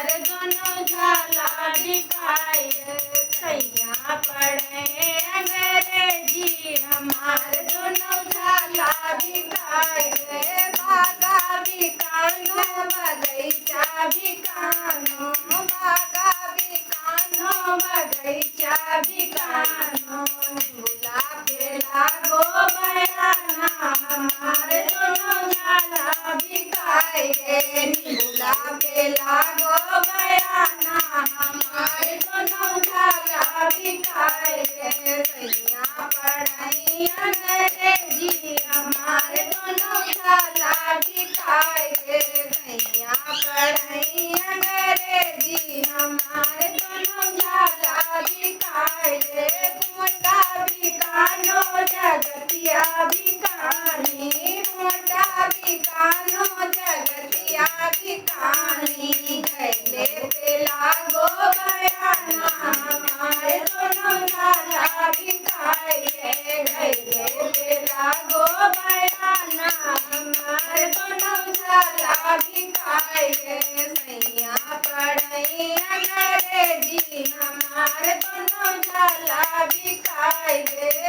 दोनों झाला बिकाए सैया पढ़े अंग्रेजी हमार दोनों झाला बिकाए बागा बिकानो बगैचा बिकानो बागा बिकानो बगैचा बिकानो गुलाब के लागो बयाना हमार दोनों झाला बिकाए गुलाब के लागो बयाना हमारे दोनों झाला बिकाए सैया पढ़ाई अंग्रेजी हमारे दोनों झाला बिकाए सैया पढ़ाई अंग्रेजी हमारे दोनों झाला बिकाए मोटा बिकानो जगतिया बिकानी मोटा बिकानो जगतिया बिकानी घैले पे लागो बयाना हमारे दोनों झाला बिकाए घैले पे लागो बयाना हमारे दोनों झाला बिकाए सैया पढ़ाई अंग्रेजी हमारे दोनों झाला बिकाए